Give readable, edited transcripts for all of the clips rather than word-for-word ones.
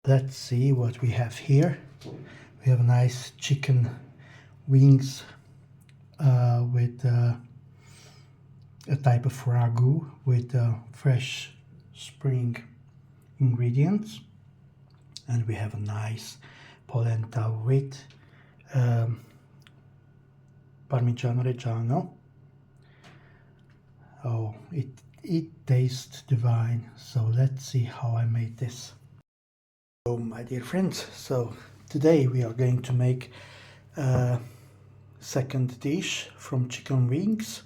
Let's see what we have here. We have nice chicken wings with a type of ragu with fresh spring ingredients, and we have a nice polenta with Parmigiano Reggiano. Oh, it tastes divine. So let's see how I made this. So my dear friends, so today we are going to make a second dish from chicken wings.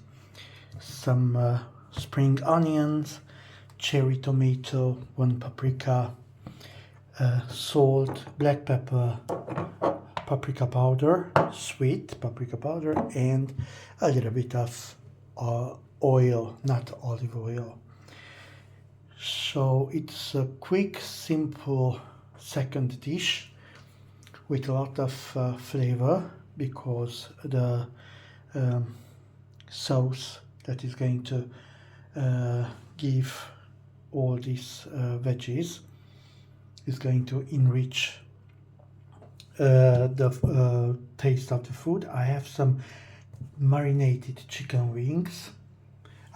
Some spring onions, cherry tomato, 1 paprika, salt, black pepper, paprika powder, sweet paprika powder, and a little bit of oil, not olive oil. So it's a quick, simple second dish with a lot of flavor, because the sauce that is going to give all these veggies is going to enrich the taste of the food. I have some marinated chicken wings.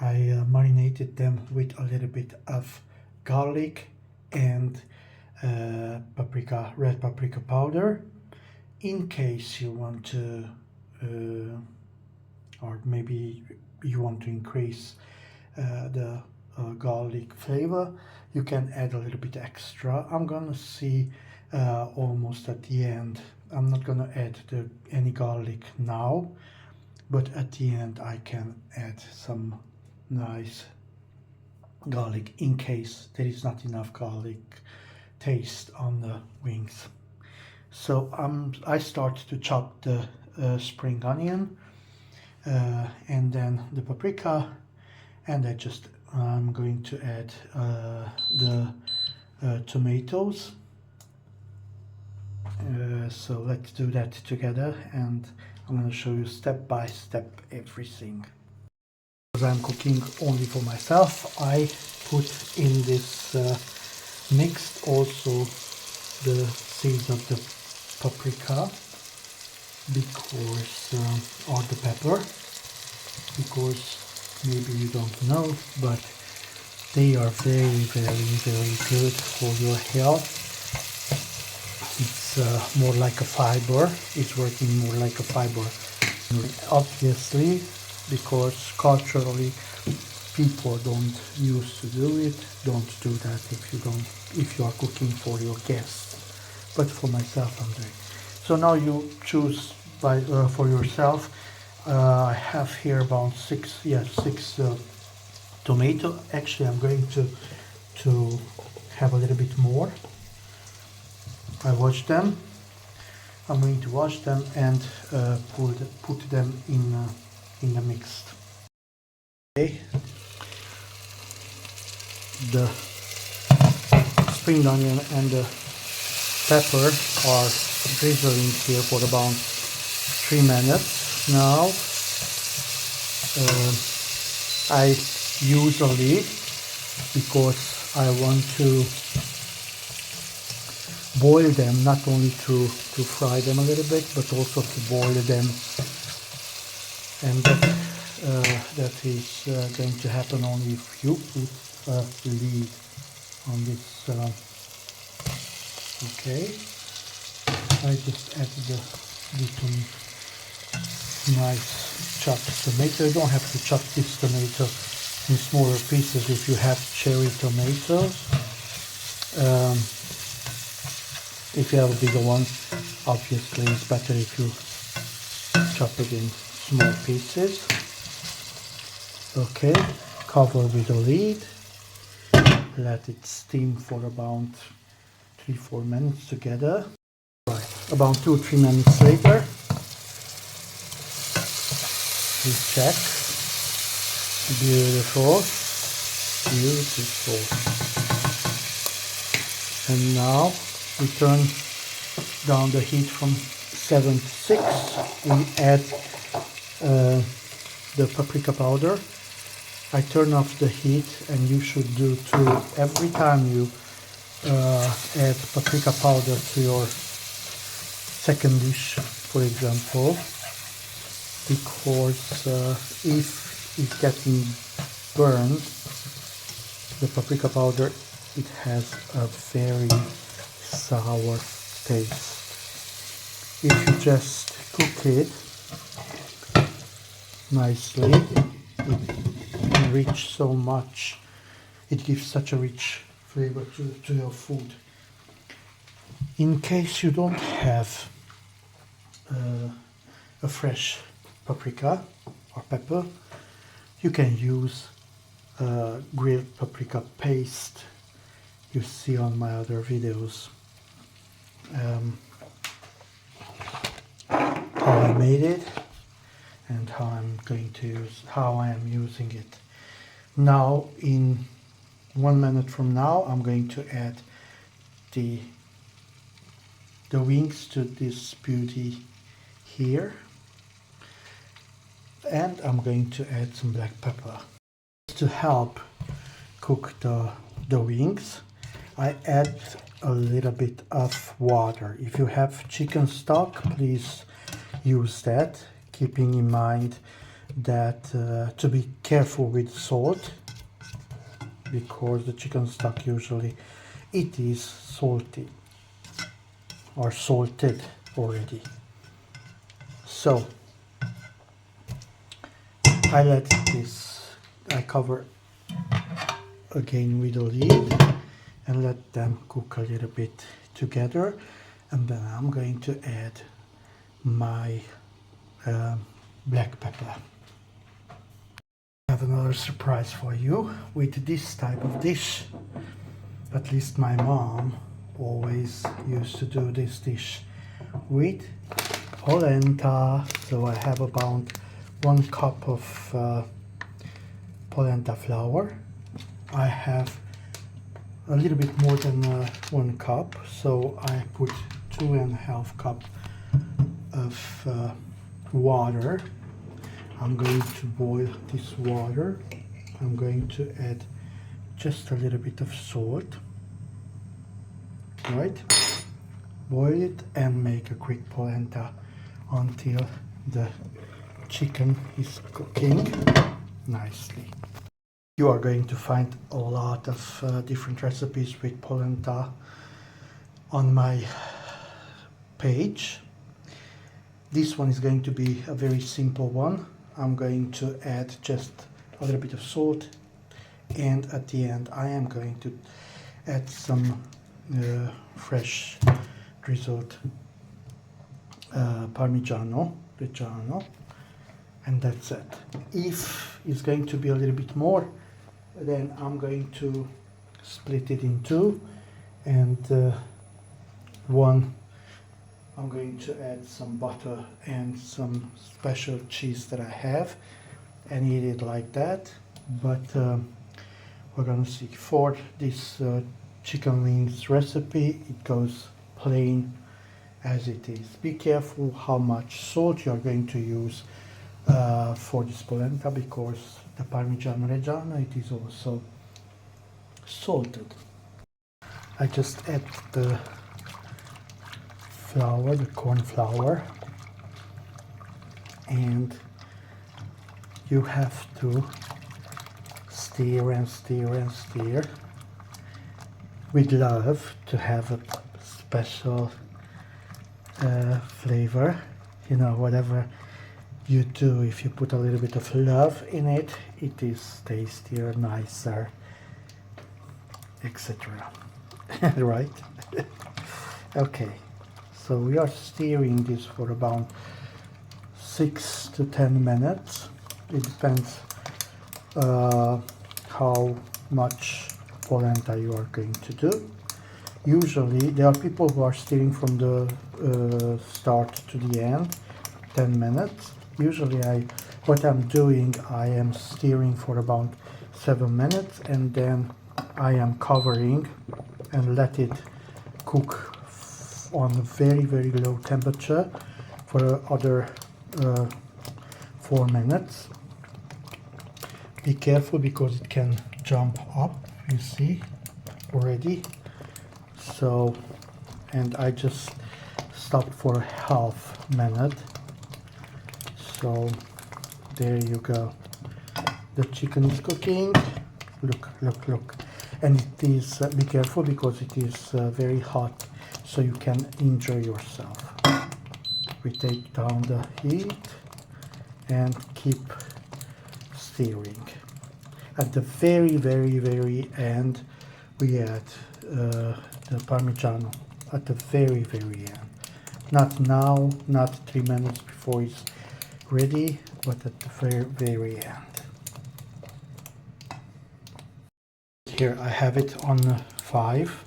I marinated them with a little bit of garlic and red paprika powder, in case you want to or maybe you want to increase the garlic flavor. You can add a little bit extra. I'm gonna see almost at the end. I'm not gonna add any garlic now, but at the end I can add some nice garlic in case there is not enough garlic taste on the wings. So I start to chop the spring onion and then the paprika, and I'm going to add the tomatoes. So let's do that together, and I'm going to show you step by step everything. Because I'm cooking only for myself, I put in this mixed also the seeds of the paprika, because or the pepper, because maybe you don't know, but they are very good for your health. It's more like a fiber. It's working more like a fiber. Obviously, because culturally people don't used to do it. Don't do that if you are cooking for your guests. But for myself, I'm doing. So now you choose for yourself. I have here about six tomato. Actually, I'm going to have a little bit more. I wash them. I'm going to wash them and put them in the mixed. Okay. The spring onion and the pepper are drizzling here for about 3 minutes now. I usually, because I want to boil them, not only to fry them a little bit, but also to boil them, and that is going to happen only if you put a lid on this. Okay, I just added the nice chopped tomato. You don't have to chop this tomato in smaller pieces if you have cherry tomatoes. If you have a bigger one, obviously it's better if you chop it in small pieces. Okay, cover with a lid. Let it steam for about 3-4 minutes together. Right, about 2-3 minutes later, we check. Beautiful. And now we turn down the heat from 7 to 6. We add the paprika powder. I turn off the heat, and you should do too. Every time you add paprika powder to your second dish, for example, because if it's getting burned, the paprika powder, it has a very sour taste. If you just cook it nicely, it enriches so much, it gives such a rich flavor to your food. In case you don't have a fresh paprika or pepper, you can use grilled paprika paste you see on my other videos. How I made it and how I am using it. Now, in 1 minute from now, I'm going to add the wings to this beauty here, and I'm going to add some black pepper. To help cook the wings, I add a little bit of water. If you have chicken stock, please use that, keeping in mind that to be careful with salt, because the chicken stock usually it is salty or salted already. So I cover again with a lid and let them cook a little bit together, and then I'm going to add my black pepper. I have another surprise for you with this type of dish. At least my mom always used to do this dish with polenta. So I have about 1 cup of polenta flour. I have a little bit more than 1 cup, so I put 2.5 cups of water. I'm going to boil this water. I'm going to add just a little bit of salt, right? Boil it and make a quick polenta until the chicken is cooking nicely. You are going to find a lot of different recipes with polenta on my page. This one is going to be a very simple one. I'm going to add just a little bit of salt, and at the end I am going to add some fresh drizzled Parmigiano Reggiano, and that's it. If it's going to be a little bit more, then I'm going to split it in two, and I'm going to add some butter and some special cheese that I have and eat it like that. But we're gonna see. For this chicken wings recipe, it goes plain as it is. Be careful how much salt you're going to use for this polenta, because the Parmigiano Reggiano, it is also salted. I just add the flour, the corn flour, and you have to stir and stir and stir with love to have a special flavor. You know, whatever you do, if you put a little bit of love in it, it is tastier, nicer, etc. Right? Okay. So we are stirring this for about 6 to 10 minutes. It depends how much polenta you are going to do. Usually there are people who are stirring from the start to the end, 10 minutes. Usually what I'm doing, I am stirring for about 7 minutes, and then I am covering and let it cook on a very, very low temperature for other 4 minutes. Be careful because it can jump up, you see already. So, and I just stopped for a half minute. So there you go. The chicken is cooking. Look, look, look. And it is, be careful because it is very hot, so you can injure yourself. We take down the heat and keep stirring. At the very, very, very end, we add the Parmigiano. At the very, very end. Not now, not 3 minutes before it's ready, but at the very, very end. Here I have it on 5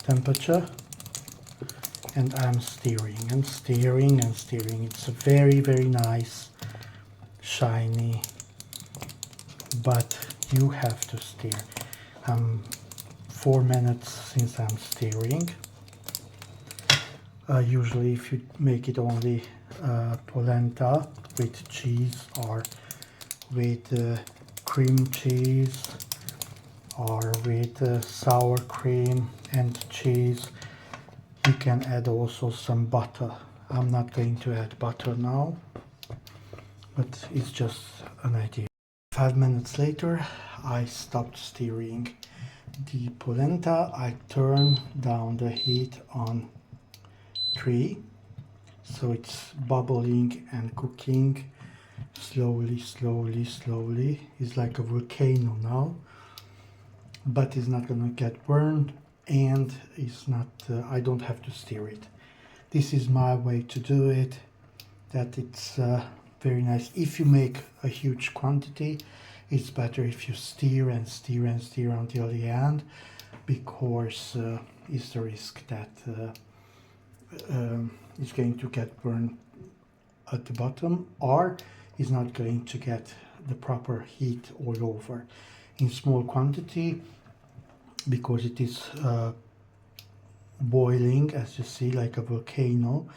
temperature, and I'm stirring and stirring and stirring. It's a very, very nice, shiny, but you have to stir. 4 minutes since I'm stirring. Usually if you make it only polenta with cheese or with cream cheese or with sour cream and cheese, you can add also some butter. I'm not going to add butter now, but it's just an idea. 5 minutes later, I stopped stirring the polenta. I turn down the heat on 3, so it's bubbling and cooking slowly, slowly, slowly. It's like a volcano now, but it's not gonna get burned, and it's not, I don't have to stir it. This is my way to do it, that it's very nice. If you make a huge quantity, it's better if you stir and stir and stir until the end, because it's the risk that it's going to get burned at the bottom, or is not going to get the proper heat all over. In small quantity, because it is boiling, as you see, like a volcano,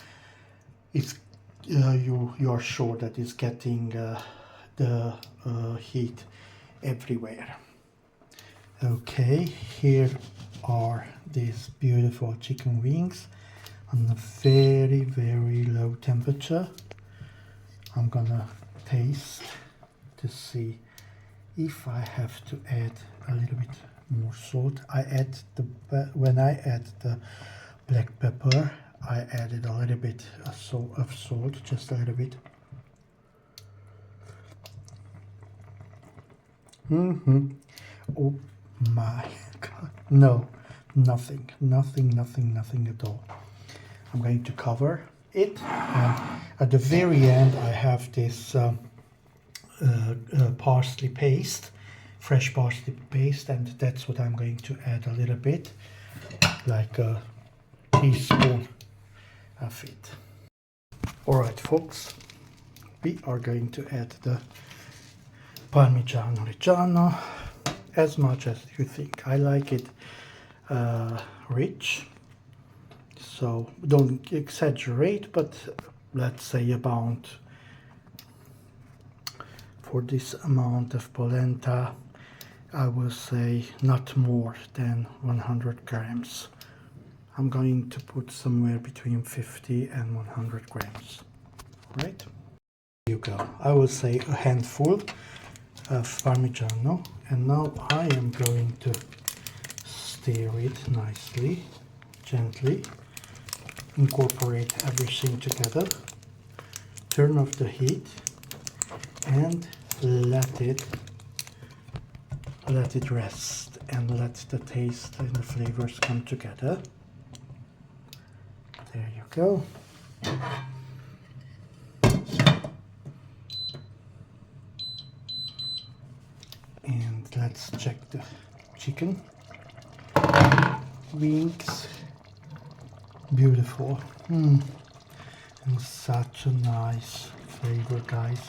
it's you are sure that it's getting the heat everywhere. Okay, here are these beautiful chicken wings on a very, very low temperature. I'm gonna taste to see if I have to add a little bit more salt. When I add the black pepper, I added a little bit of salt, just a little bit. Oh my God, no, nothing at all. I'm going to cover it, and at the very end I have this parsley paste, fresh parsley paste, and that's what I'm going to add a little bit, like a teaspoon of it. Alright folks, we are going to add the Parmigiano Reggiano as much as you think. I like it rich, so don't exaggerate, but let's say about, for this amount of polenta, I will say not more than 100 grams. I'm going to put somewhere between 50 and 100 grams. Right? There you go. I will say a handful of Parmigiano, and now I am going to stir it nicely, gently, incorporate everything together, turn off the heat, and let it rest and let the taste and the flavors come together. There you go. And let's check the chicken wings. Beautiful. And such a nice flavor, guys.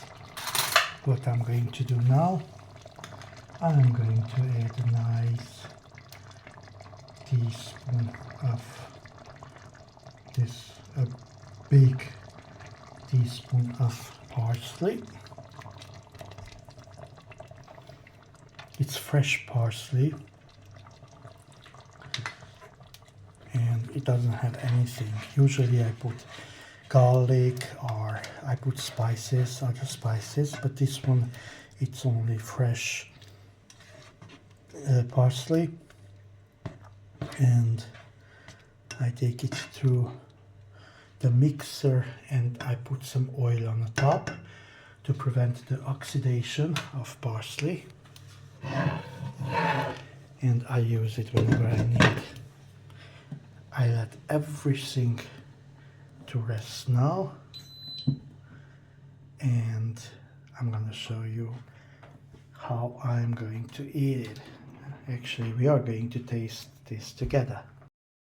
What I'm going to do now, I'm going to add a nice teaspoon of this, a big teaspoon of parsley. It's fresh parsley, it doesn't have anything. Usually I put garlic or I put spices, other spices, but this one it's only fresh parsley, and I take it through the mixer and I put some oil on the top to prevent the oxidation of parsley, and I use it whenever I need. I let everything to rest now, and I'm gonna show you how I'm going to eat it. Actually, we are going to taste this together.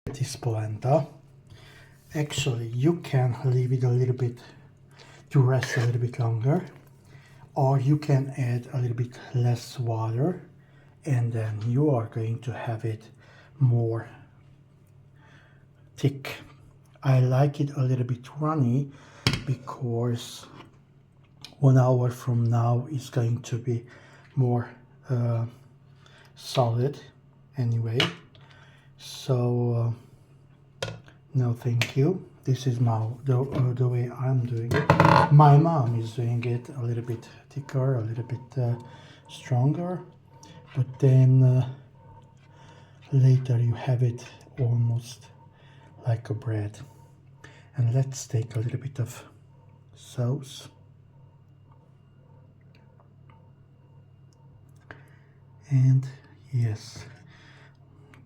This polenta, actually you can leave it a little bit to rest a little bit longer, or you can add a little bit less water, and then you are going to have it more thick. I like it a little bit runny because 1 hour from now is going to be more solid anyway. So no thank you. This is the way I'm doing it. My mom is doing it a little bit thicker, a little bit stronger, but then later you have it almost like a bread. And let's take a little bit of sauce. And yes,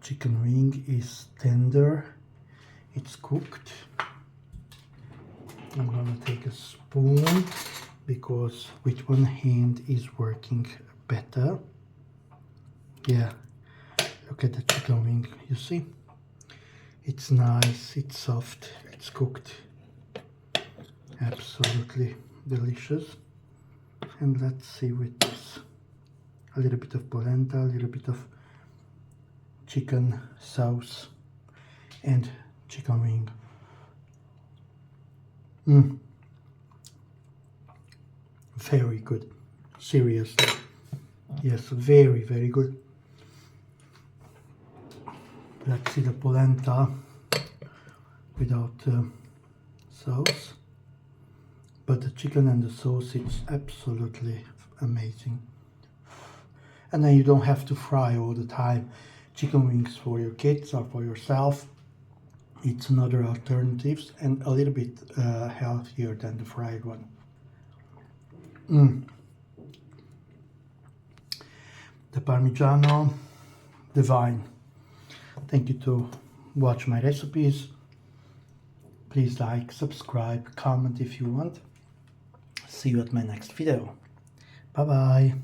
chicken wing is tender, it's cooked. I'm gonna take a spoon because with one hand is working better. Yeah, look at the chicken wing, you see? It's nice, it's soft, it's cooked. Absolutely delicious. And let's see with this. A little bit of polenta, a little bit of chicken sauce and chicken wing. Very good, seriously. Yes, very, very good. Let's see the polenta without sauce. But the chicken and the sauce, it's absolutely amazing. And then you don't have to fry all the time. Chicken wings for your kids or for yourself, it's another alternative and a little bit healthier than the fried one. The Parmigiano, divine. Thank you to watch my recipes. Please like, subscribe, comment if you want. See you at my next video. Bye bye.